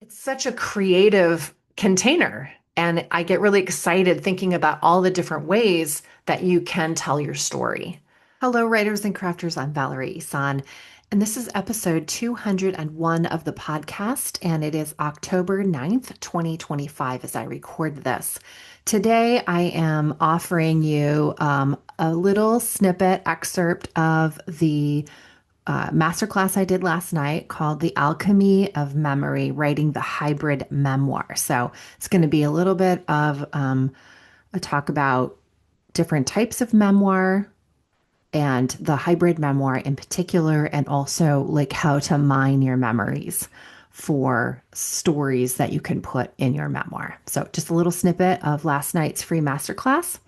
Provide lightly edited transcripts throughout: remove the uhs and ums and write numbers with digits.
It's such a creative container. And I get really excited thinking about all the different ways that you can tell your story. Hello, writers and crafters. I'm Valerie Isan, and this is episode 201 of the podcast, and it is October 9th, 2025, as I record this. Today, I am offering you a little snippet excerpt of the masterclass I did last night called The Alchemy of Memory, Writing the Hybrid Memoir. So it's going to be a little bit of a talk about different types of memoir and the hybrid memoir in particular, and also like how to mine your memories for stories that you can put in your memoir. So just a little snippet of last night's free masterclass.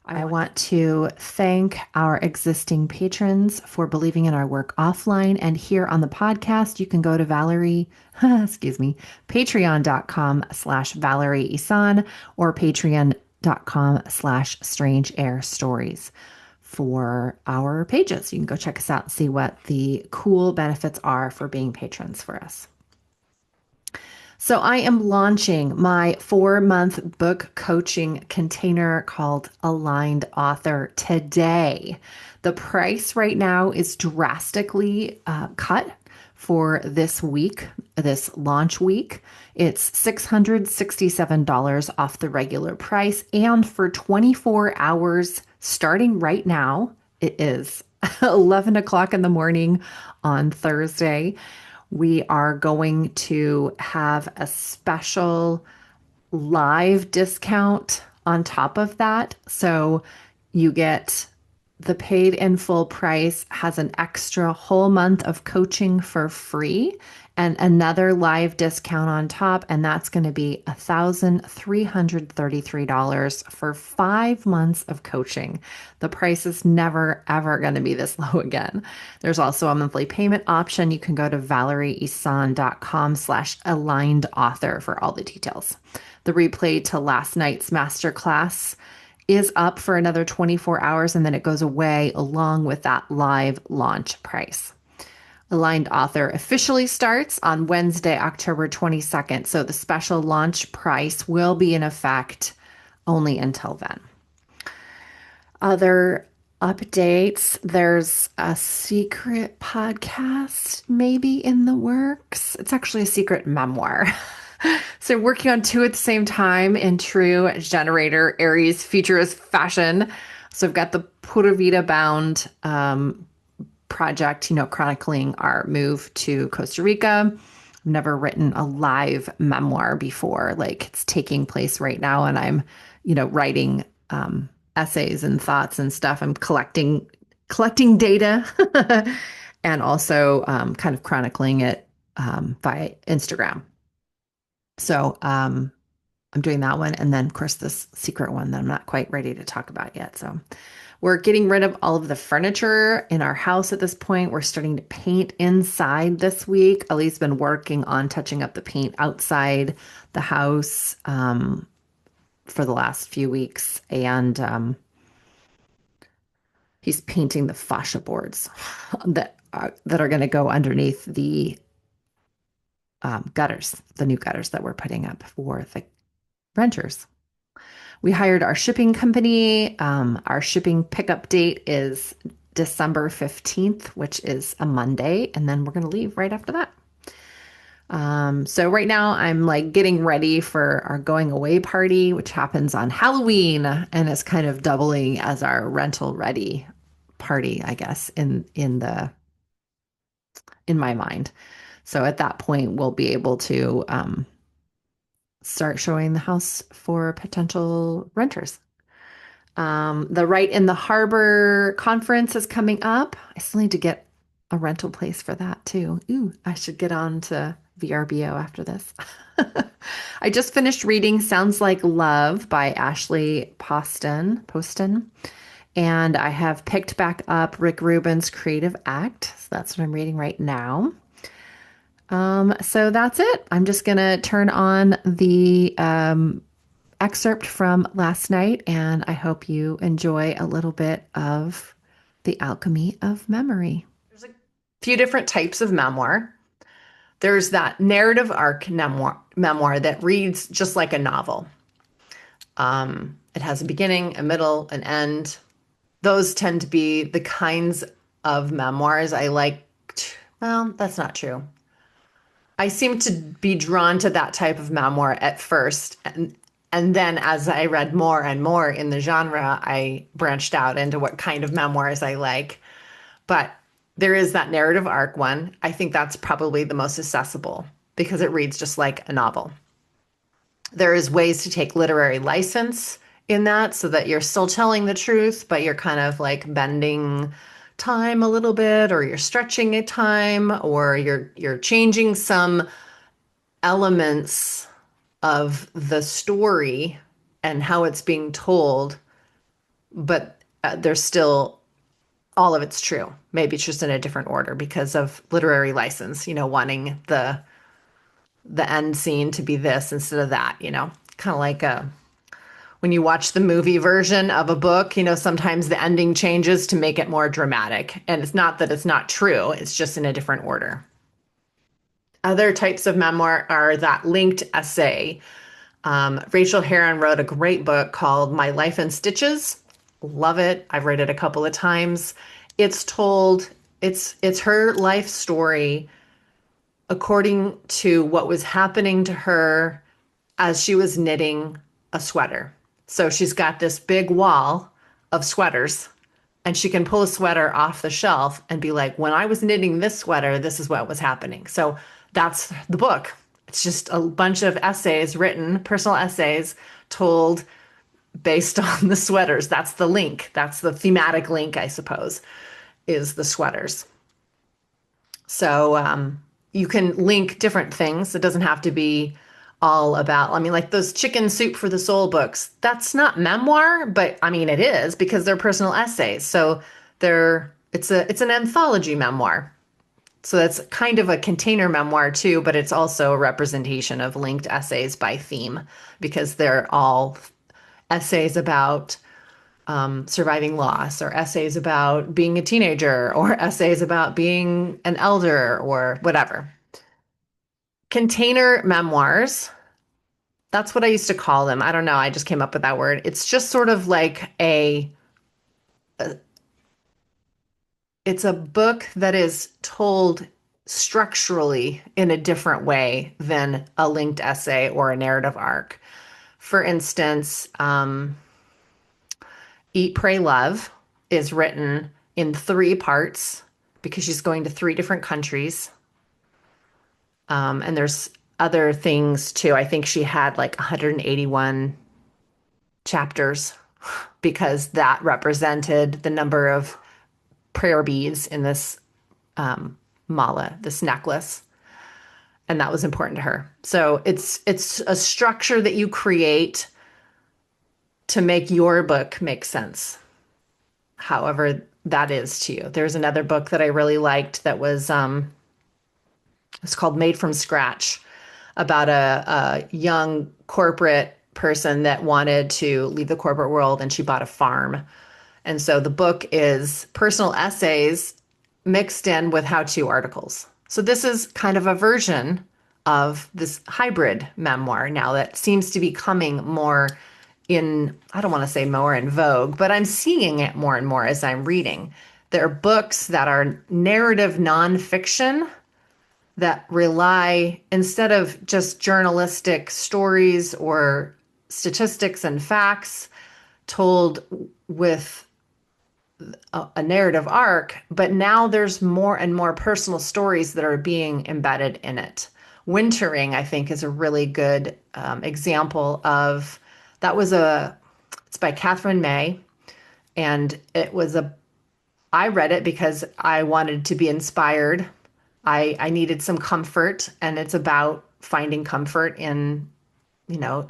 I want to thank our existing patrons for believing in our work offline. And here on the podcast, you can go to patreon.com/Valerie Isan or patreon.com/Strange Air Stories for our pages. You can go check us out and see what the cool benefits are for being patrons for us. So I am launching my 4-month book coaching container called Aligned Author today. The price right now is drastically cut for this week, this launch week. It's $667 off the regular price. And for 24 hours starting right now, it is 11 o'clock in the morning on Thursday. We are going to have a special live discount on top of that. So you get the paid in full price, has an extra whole month of coaching for free and another live discount on top. And that's going to be $1,333 for 5 months of coaching. The price is never, ever going to be this low again. There's also a monthly payment option. You can go to valerieisan.com/aligned author for all the details. The replay to last night's masterclass is up for another 24 hours, and then it goes away along with that live launch price. Aligned Author officially starts on Wednesday, October 22nd. So the special launch price will be in effect only until then. Other updates, there's a secret podcast maybe in the works. It's actually a secret memoir. So working on two at the same time in true generator Aries futurist fashion. So I've got the Pura Vida Bound project, chronicling our move to Costa Rica. I've never written a live memoir before. Like, it's taking place right now, and I'm, writing essays and thoughts and stuff. I'm collecting data and also kind of chronicling it via Instagram. So I'm doing that one. And then, of course, this secret one that I'm not quite ready to talk about yet. So we're getting rid of all of the furniture in our house at this point. We're starting to paint inside this week. Ali's been working on touching up the paint outside the house for the last few weeks. And he's painting the fascia boards that are going to go underneath the gutters, the new gutters that we're putting up for the renters. We hired our shipping company. Our shipping pickup date is December 15th, which is a Monday, and then we're going to leave right after that. So right now I'm like getting ready for our going away party, which happens on Halloween and is kind of doubling as our rental ready party, I guess, in my mind. So at that point, we'll be able to start showing the house for potential renters. The Right in the Harbor conference is coming up. I still need to get a rental place for that too. Ooh, I should get on to VRBO after this. I just finished reading Sounds Like Love by Ashley Poston. And I have picked back up Rick Rubin's Creative Act. So that's what I'm reading right now. So that's it. I'm just going to turn on the excerpt from last night, and I hope you enjoy a little bit of The Alchemy of Memory. There's a few different types of memoir. There's that narrative arc memoir that reads just like a novel. It has a beginning, a middle, an end. Those tend to be the kinds of memoirs I liked. Well, that's not true. I seem to be drawn to that type of memoir at first. And then as I read more and more in the genre, I branched out into what kind of memoirs I like. But there is that narrative arc one. I think that's probably the most accessible because it reads just like a novel. There is ways to take literary license in that so that you're still telling the truth, but you're kind of like bending time a little bit, or you're stretching a time, or you're changing some elements of the story and how it's being told, but there's still all of it's true. Maybe it's just in a different order because of literary license, wanting the end scene to be this instead of that, kind of like when you watch the movie version of a book, sometimes the ending changes to make it more dramatic. And it's not that it's not true, it's just in a different order. Other types of memoir are that linked essay. Rachel Herron wrote a great book called My Life in Stitches. Love it. I've read it a couple of times. It's told, it's her life story according to what was happening to her as she was knitting a sweater. So she's got this big wall of sweaters, and she can pull a sweater off the shelf and be like, when I was knitting this sweater, this is what was happening. So that's the book. It's just a bunch of essays written, personal essays told based on the sweaters. That's the link. That's the thematic link, I suppose, is the sweaters. So you can link different things. It doesn't have to be all about, like those Chicken Soup for the Soul books. That's not memoir, but it is because they're personal essays. So it's an anthology memoir. So that's kind of a container memoir too, but it's also a representation of linked essays by theme because they're all essays about surviving loss, or essays about being a teenager, or essays about being an elder, or whatever. Container memoirs, that's what I used to call them. I don't know. I just came up with that word. It's just sort of like it's a book that is told structurally in a different way than a linked essay or a narrative arc. For instance, Eat, Pray, Love is written in 3 parts because she's going to 3 different countries. And there's other things too. I think she had like 181 chapters because that represented the number of prayer beads in this mala, this necklace. And that was important to her. So it's a structure that you create to make your book make sense, however that is to you. There's another book that I really liked that was it's called Made from Scratch, about a young corporate person that wanted to leave the corporate world, and she bought a farm. And so the book is personal essays mixed in with how-to articles. So this is kind of a version of this hybrid memoir now that seems to be coming more in, I don't want to say more in vogue, but I'm seeing it more and more as I'm reading. There are books that are narrative nonfiction that rely, instead of just journalistic stories or statistics and facts told with a narrative arc, but now there's more and more personal stories that are being embedded in it. Wintering, I think, is a really good example of that. It's by Catherine May, and I read it because I wanted to be inspired. I needed some comfort, and it's about finding comfort in,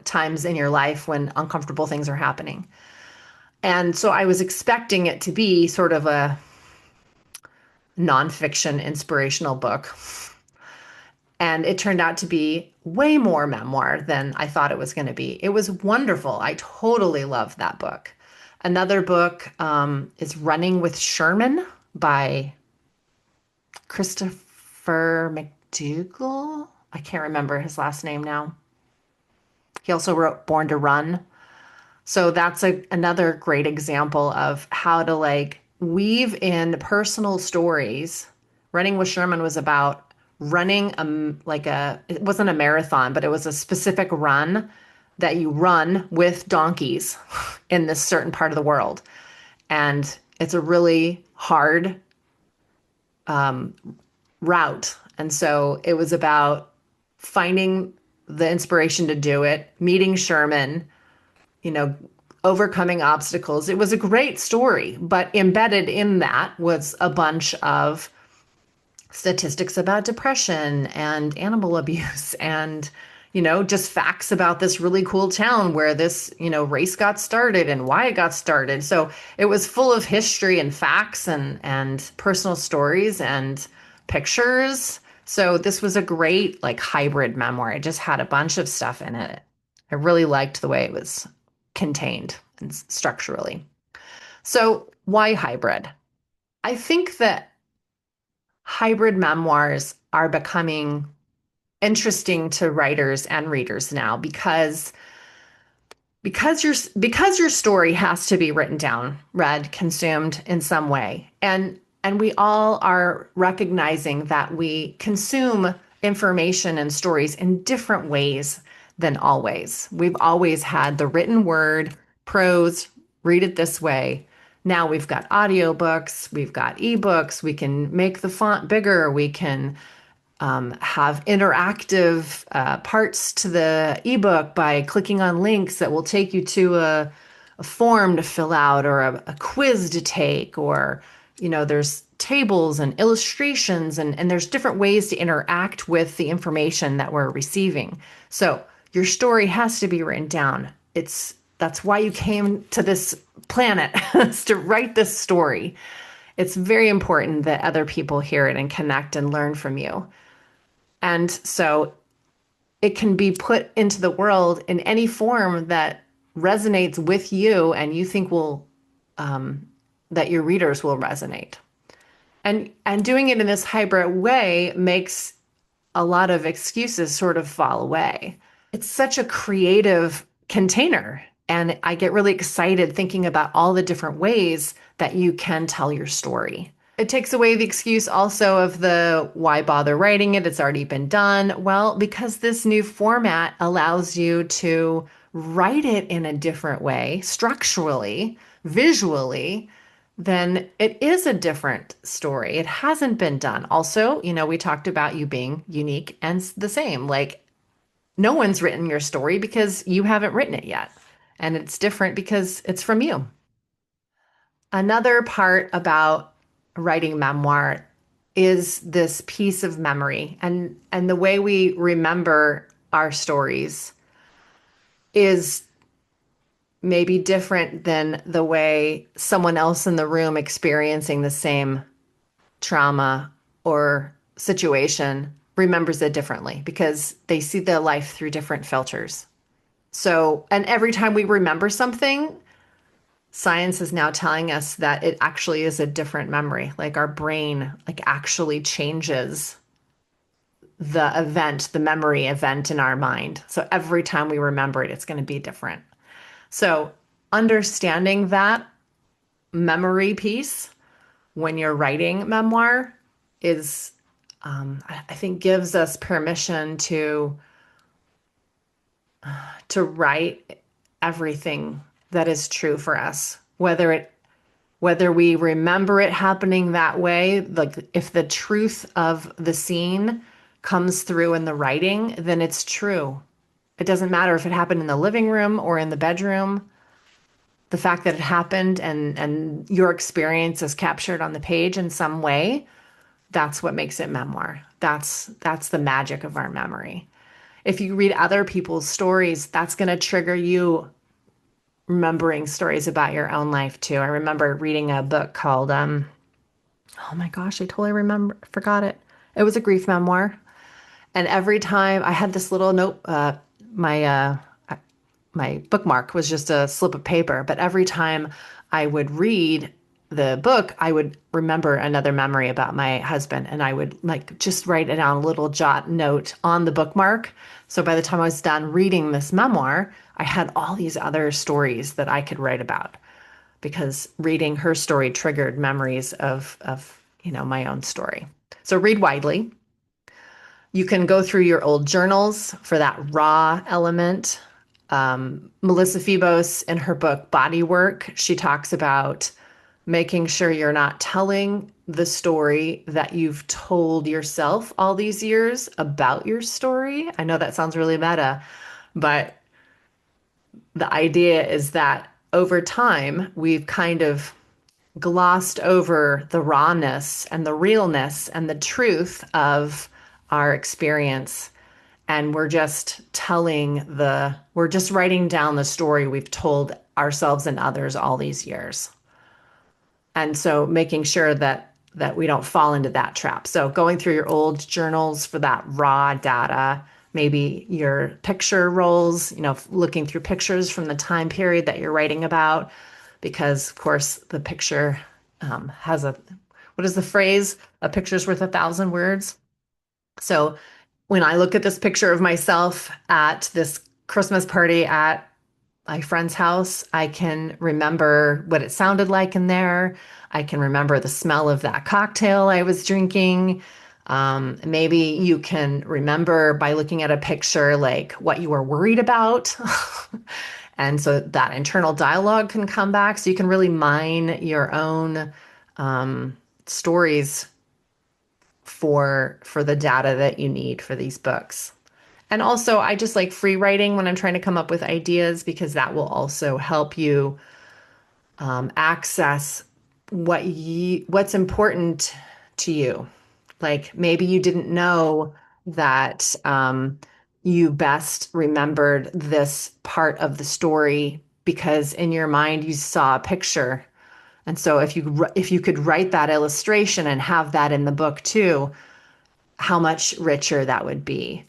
times in your life when uncomfortable things are happening. And so I was expecting it to be sort of a nonfiction inspirational book. And it turned out to be way more memoir than I thought it was going to be. It was wonderful. I totally loved that book. Another book is Running with Sherman by Christopher Dougal. I can't remember his last name now. He also wrote Born to Run. So that's another great example of how to like weave in personal stories. Running with Sherman was about running it wasn't a marathon, but it was a specific run that you run with donkeys in this certain part of the world. And it's a really hard route. And so it was about finding the inspiration to do it, meeting Sherman, you know, overcoming obstacles. It was a great story, but embedded in that was a bunch of statistics about depression and animal abuse and, just facts about this really cool town where this, race got started and why it got started. So it was full of history and facts and personal stories and pictures. So this was a great like hybrid memoir. It just had a bunch of stuff in it. I really liked the way it was contained and structurally. So why hybrid? I think that hybrid memoirs are becoming interesting to writers and readers now because your story has to be written down, read, consumed in some way. And we all are recognizing that we consume information and stories in different ways than always. We've always had the written word, prose, read it this way. Now we've got audiobooks, we've got ebooks, we can make the font bigger, we can have interactive parts to the ebook by clicking on links that will take you to a form to fill out or a quiz to take, or, there's tables and illustrations and there's different ways to interact with the information that we're receiving. So your story has to be written down. That's why you came to this planet, is to write this story. It's very important that other people hear it and connect and learn from you. And so it can be put into the world in any form that resonates with you and you think that your readers will resonate. And doing it in this hybrid way makes a lot of excuses sort of fall away. It's such a creative container. And I get really excited thinking about all the different ways that you can tell your story. It takes away the excuse also of the why bother writing it? It's already been done. Well, because this new format allows you to write it in a different way, structurally, visually, then it is a different story. It hasn't been done. Also, we talked about you being unique and the same. Like, no one's written your story because you haven't written it yet. And it's different because it's from you. Another part about writing memoir is this piece of memory, and the way we remember our stories is maybe different than the way someone else in the room experiencing the same trauma or situation remembers it differently because they see their life through different filters. So, and every time we remember something, science is now telling us that it actually is a different memory. Like our brain like actually changes the event, the memory event in our mind. So every time we remember it, it's going to be different. So understanding that memory piece when you're writing memoir is, I think, gives us permission to write everything that is true for us, whether we remember it happening that way, like if the truth of the scene comes through in the writing, then it's true. It doesn't matter if it happened in the living room or in the bedroom. The fact that it happened and your experience is captured on the page in some way, that's what makes it memoir. That's the magic of our memory. If you read other people's stories, that's going to trigger you remembering stories about your own life too. I remember reading a book called, oh my gosh, I totally forgot it. It was a grief memoir. And every time I had this little note, my bookmark was just a slip of paper, but every time I would read the book, I would remember another memory about my husband and I would like just write it down a little jot note on the bookmark. So by the time I was done reading this memoir, I had all these other stories that I could write about because reading her story triggered memories of my own story. So read widely. You can go through your old journals for that raw element. Melissa Febos, in her book Body Work, she talks about making sure you're not telling the story that you've told yourself all these years about your story. I know that sounds really meta, but the idea is that over time, we've kind of glossed over the rawness and the realness and the truth of our experience. And we're just writing down the story we've told ourselves and others all these years. And so making sure that we don't fall into that trap. So going through your old journals for that raw data, maybe your picture rolls, looking through pictures from the time period that you're writing about, because of course the picture has what is the phrase? A picture's worth 1,000 words. So when I look at this picture of myself at this Christmas party at my friend's house, I can remember what it sounded like in there. I can remember the smell of that cocktail I was drinking. Maybe you can remember by looking at a picture like what you were worried about. And so that internal dialogue can come back. So you can really mine your own stories for the data that you need for these books. And also, I just like free writing when I'm trying to come up with ideas because that will also help you access what's important to you. Like maybe you didn't know that you best remembered this part of the story because in your mind you saw a picture. And so if you could write that illustration and have that in the book too, how much richer that would be.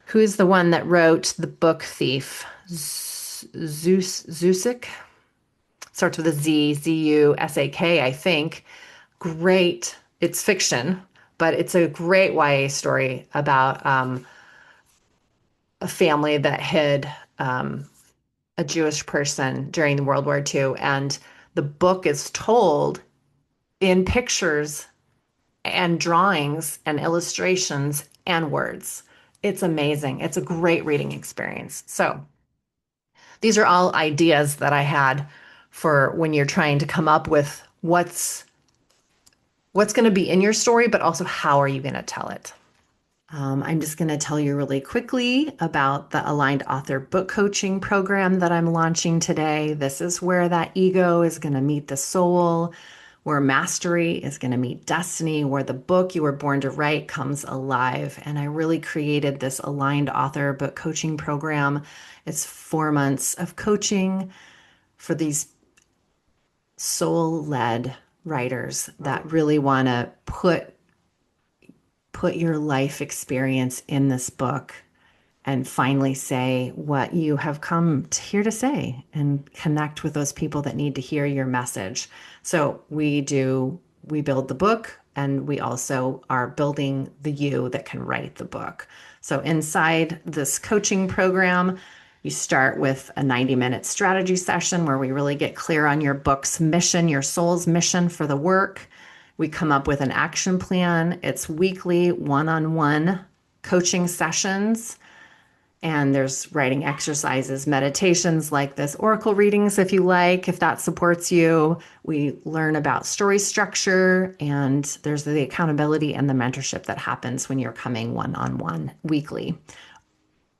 Who's the one that wrote The Book Thief? Zusik? Starts with a Z, Z-U-S-A-K, I think. Great. It's fiction, but it's a great YA story about a family that hid a Jewish person during World War II. And the book is told in pictures and drawings and illustrations and words. It's amazing. It's a great reading experience. So these are all ideas that I had for when you're trying to come up with what's going to be in your story, but also how are you going to tell it. I'm just going to tell you really quickly about the Aligned Author Book Coaching Program that I'm launching today. This is where that ego is going to meet the soul, where mastery is going to meet destiny, where the book you were born to write comes alive. And I really created this Aligned Author Book Coaching Program. It's 4 months of coaching for these soul-led writers that really want to put your life experience in this book and finally say what you have come here to say and connect with those people that need to hear your message. So we build the book and we also are building the you that can write the book. So inside this coaching program, you start with a 90-minute strategy session where we really get clear on your book's mission, your soul's mission for the work. We come up with an action plan. It's weekly one-on-one coaching sessions. And there's writing exercises, meditations like this, oracle readings if you like, if that supports you. We learn about story structure, and there's the accountability and the mentorship that happens when you're coming one-on-one weekly.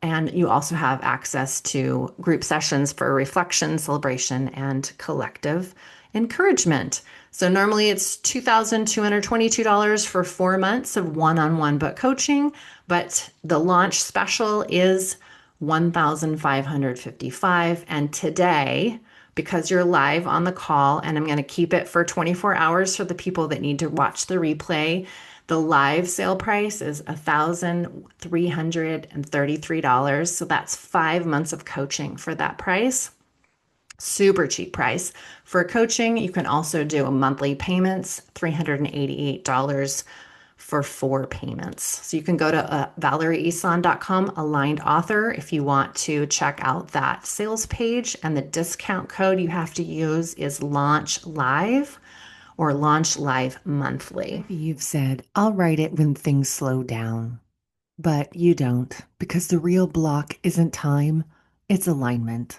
And you also have access to group sessions for reflection, celebration, and collective encouragement. So normally it's $2,222 for 4 months of one-on-one book coaching, but the launch special is $1,555. And today, because you're live on the call, and I'm going to keep it for 24 hours for the people that need to watch the replay, the live sale price is $1,333. So that's 5 months of coaching for that price. Super cheap price. For coaching, you can also do monthly payments, $388 for 4 payments. So you can go to ValerieIsan.com, aligned author, if you want to check out that sales page. And the discount code you have to use is Launch Live or Launch Live Monthly. Maybe you've said, I'll write it when things slow down. But you don't, because the real block isn't time, it's alignment.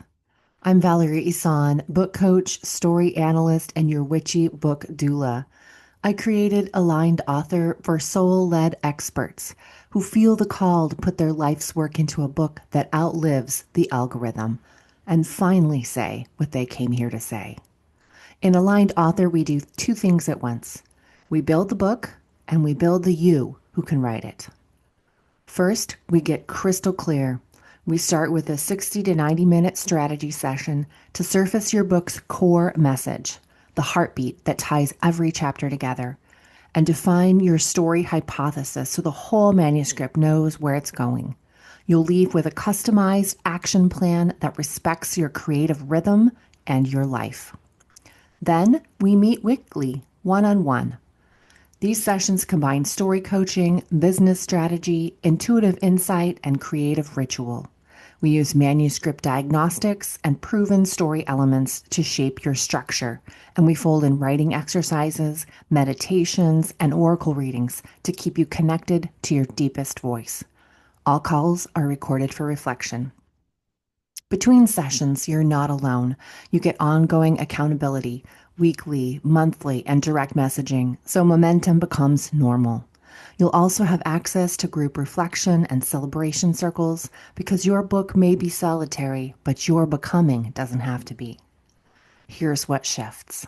I'm Valerie Isan, book coach, story analyst, and your witchy book doula. I created Aligned Author for soul-led experts who feel the call to put their life's work into a book that outlives the algorithm and finally say what they came here to say. In Aligned Author, we do two things at once. We build the book and we build the you who can write it. First, we get crystal clear. We start with a 60 to 90-minute strategy session to surface your book's core message, the heartbeat that ties every chapter together, and define your story hypothesis so the whole manuscript knows where it's going. You'll leave with a customized action plan that respects your creative rhythm and your life. Then we meet weekly, one-on-one. These sessions combine story coaching, business strategy, intuitive insight, and creative ritual. We use manuscript diagnostics and proven story elements to shape your structure, and we fold in writing exercises, meditations, and oracle readings to keep you connected to your deepest voice. All calls are recorded for reflection. Between sessions, you're not alone. You get ongoing accountability, weekly, monthly, and direct messaging, so momentum becomes normal. You'll also have access to group reflection and celebration circles because your book may be solitary, but your becoming doesn't have to be. Here's what shifts.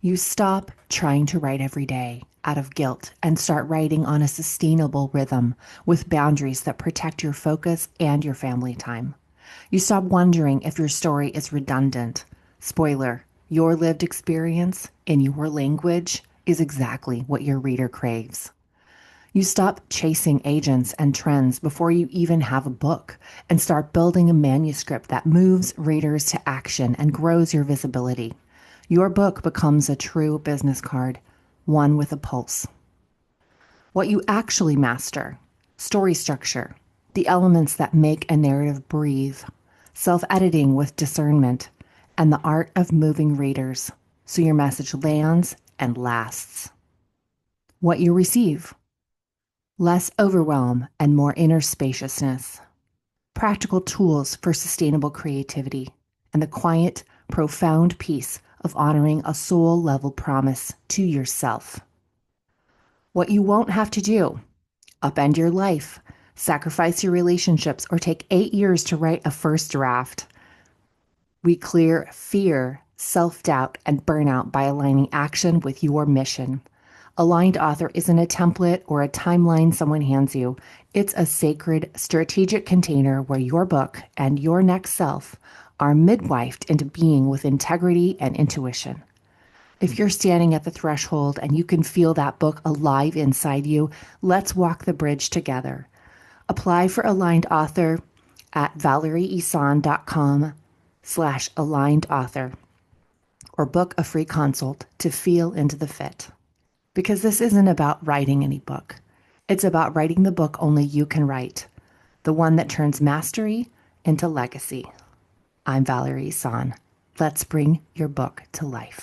You stop trying to write every day out of guilt and start writing on a sustainable rhythm with boundaries that protect your focus and your family time. You stop wondering if your story is redundant. Spoiler, your lived experience in your language is exactly what your reader craves. You stop chasing agents and trends before you even have a book and start building a manuscript that moves readers to action and grows your visibility. Your book becomes a true business card, one with a pulse. What you actually master: story structure, the elements that make a narrative breathe, self-editing with discernment, and the art of moving readers so your message lands and lasts. What you receive: less overwhelm and more inner spaciousness, practical tools for sustainable creativity, and the quiet, profound peace of honoring a soul-level promise to yourself. What you won't have to do: upend your life, sacrifice your relationships, or take 8 years to write a first draft. We clear fear, self-doubt, and burnout by aligning action with your mission. Aligned Author isn't a template or a timeline someone hands you. It's a sacred, strategic container where your book and your next self are midwifed into being with integrity and intuition. If you're standing at the threshold and you can feel that book alive inside you, let's walk the bridge together. Apply for Aligned Author at ValerieIsan.com/aligned author or book a free consult to feel into the fit. Because this isn't about writing any book. It's about writing the book only you can write, the one that turns mastery into legacy. I'm Valerie Isan. Let's bring your book to life.